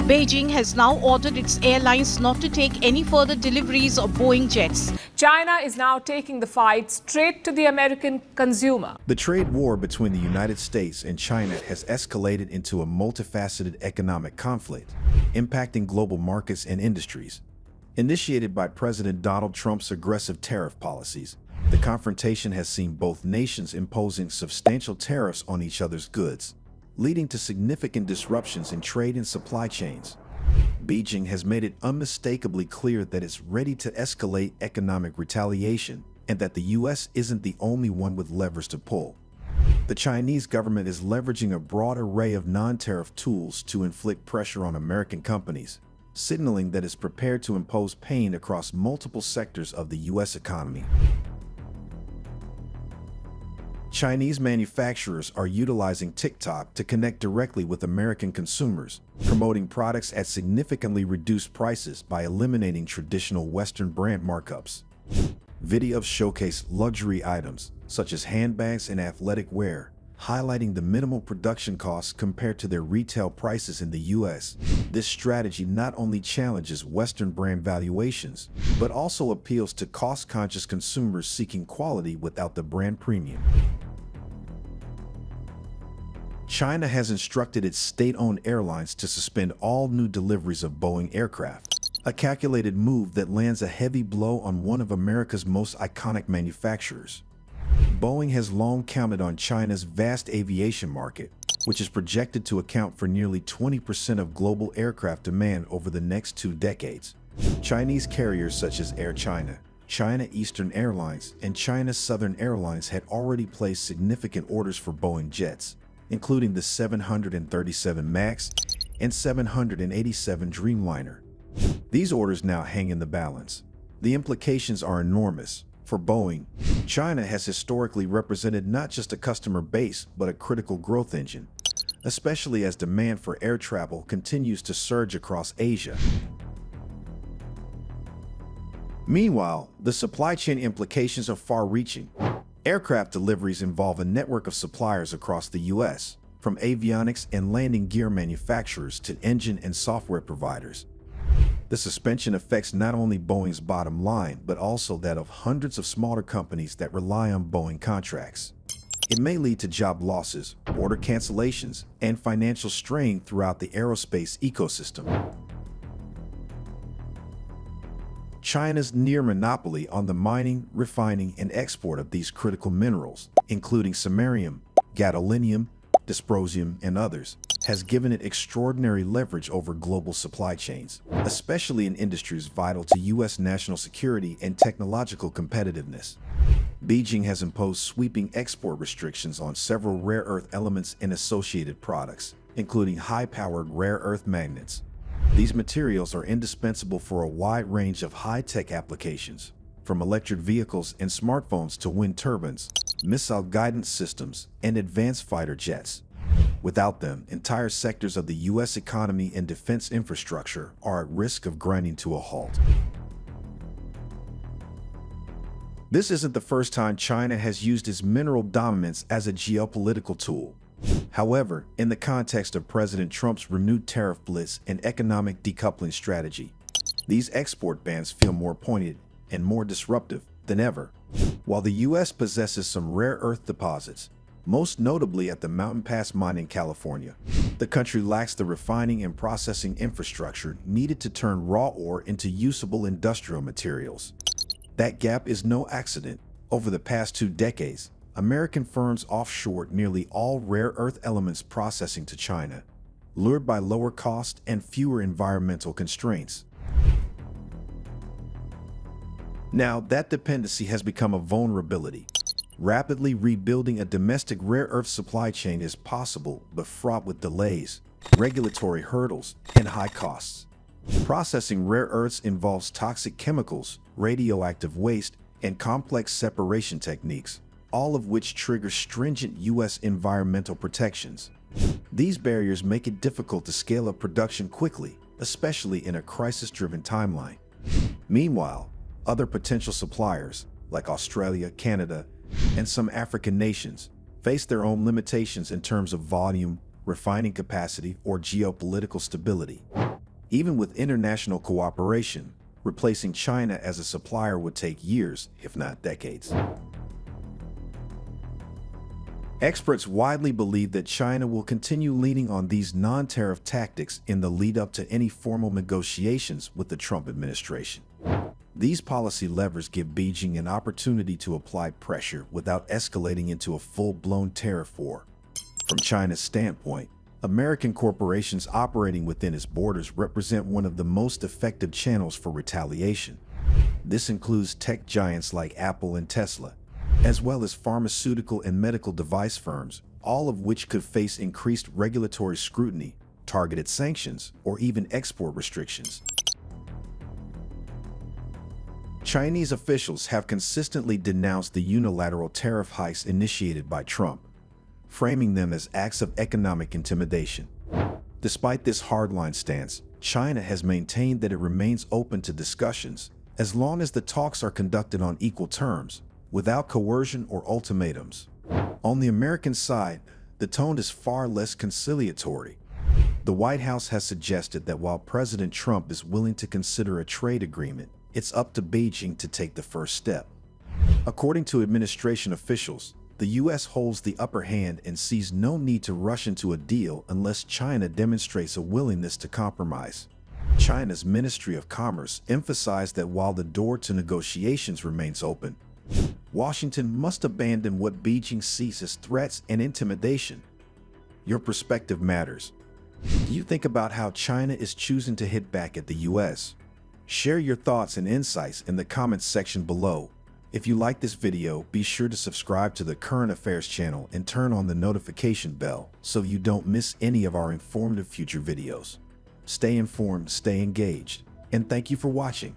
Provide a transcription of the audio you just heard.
Beijing has now ordered its airlines not to take any further deliveries of Boeing jets. China is now taking the fight straight to the American consumer. The trade war between the United States and China has escalated into a multifaceted economic conflict, impacting global markets and industries. Initiated by President Donald Trump's aggressive tariff policies, the confrontation has seen both nations imposing substantial tariffs on each other's goods, leading to significant disruptions in trade and supply chains. Beijing has made it unmistakably clear that it's ready to escalate economic retaliation and that the U.S. isn't the only one with levers to pull. The Chinese government is leveraging a broad array of non-tariff tools to inflict pressure on American companies, signaling that it's prepared to impose pain across multiple sectors of the U.S. economy. Chinese manufacturers are utilizing TikTok to connect directly with American consumers, promoting products at significantly reduced prices by eliminating traditional Western brand markups. Videos showcase luxury items, such as handbags and athletic wear, highlighting the minimal production costs compared to their retail prices in the U.S. This strategy not only challenges Western brand valuations, but also appeals to cost-conscious consumers seeking quality without the brand premium. China has instructed its state-owned airlines to suspend all new deliveries of Boeing aircraft, a calculated move that lands a heavy blow on one of America's most iconic manufacturers. Boeing has long counted on China's vast aviation market, which is projected to account for nearly 20% of global aircraft demand over the next 2 decades. Chinese carriers such as Air China, China Eastern Airlines, and China Southern Airlines had already placed significant orders for Boeing jets, including the 737 MAX and 787 Dreamliner. These orders now hang in the balance. The implications are enormous. For Boeing, China has historically represented not just a customer base, but a critical growth engine, especially as demand for air travel continues to surge across Asia. Meanwhile, the supply chain implications are far-reaching. Aircraft deliveries involve a network of suppliers across the U.S., from avionics and landing gear manufacturers to engine and software providers. The suspension affects not only Boeing's bottom line, but also that of hundreds of smaller companies that rely on Boeing contracts. It may lead to job losses, order cancellations, and financial strain throughout the aerospace ecosystem. China's near monopoly on the mining, refining, and export of these critical minerals, including samarium, gadolinium, dysprosium, and others, has given it extraordinary leverage over global supply chains, especially in industries vital to U.S. national security and technological competitiveness. Beijing has imposed sweeping export restrictions on several rare earth elements and associated products, including high-powered rare earth magnets. These materials are indispensable for a wide range of high-tech applications, from electric vehicles and smartphones to wind turbines, missile guidance systems, and advanced fighter jets. Without them, entire sectors of the U.S. economy and defense infrastructure are at risk of grinding to a halt. This isn't the first time China has used its mineral dominance as a geopolitical tool. However, in the context of President Trump's renewed tariff blitz and economic decoupling strategy, these export bans feel more pointed and more disruptive than ever. While the U.S. possesses some rare earth deposits, most notably at the Mountain Pass mine in California, the country lacks the refining and processing infrastructure needed to turn raw ore into usable industrial materials. That gap is no accident. Over the past 2 decades, American firms offshored nearly all rare earth elements processing to China, lured by lower cost and fewer environmental constraints. Now, that dependency has become a vulnerability. Rapidly rebuilding a domestic rare earth supply chain is possible, but fraught with delays, regulatory hurdles, and high costs. Processing rare earths involves toxic chemicals, radioactive waste, and complex separation techniques, all of which trigger stringent U.S. environmental protections. These barriers make it difficult to scale up production quickly, especially in a crisis-driven timeline. Meanwhile, other potential suppliers, like Australia, Canada, and some African nations, face their own limitations in terms of volume, refining capacity, or geopolitical stability. Even with international cooperation, replacing China as a supplier would take years, if not decades. Experts widely believe that China will continue leaning on these non-tariff tactics in the lead-up to any formal negotiations with the Trump administration. These policy levers give Beijing an opportunity to apply pressure without escalating into a full-blown tariff war. From China's standpoint, American corporations operating within its borders represent one of the most effective channels for retaliation. This includes tech giants like Apple and Tesla, as well as pharmaceutical and medical device firms, all of which could face increased regulatory scrutiny, targeted sanctions, or even export restrictions. Chinese officials have consistently denounced the unilateral tariff hikes initiated by Trump, framing them as acts of economic intimidation. Despite this hardline stance, China has maintained that it remains open to discussions as long as the talks are conducted on equal terms, without coercion or ultimatums. On the American side, the tone is far less conciliatory. The White House has suggested that while President Trump is willing to consider a trade agreement, it's up to Beijing to take the first step. According to administration officials, the U.S. holds the upper hand and sees no need to rush into a deal unless China demonstrates a willingness to compromise. China's Ministry of Commerce emphasized that while the door to negotiations remains open, Washington must abandon what Beijing sees as threats and intimidation. Your perspective matters. Do you think about how China is choosing to hit back at the U.S.? Share your thoughts and insights in the comments section below. If you like this video, be sure to subscribe to the Current Affairs channel and turn on the notification bell so you don't miss any of our informative future videos. Stay informed, stay engaged, and thank you for watching.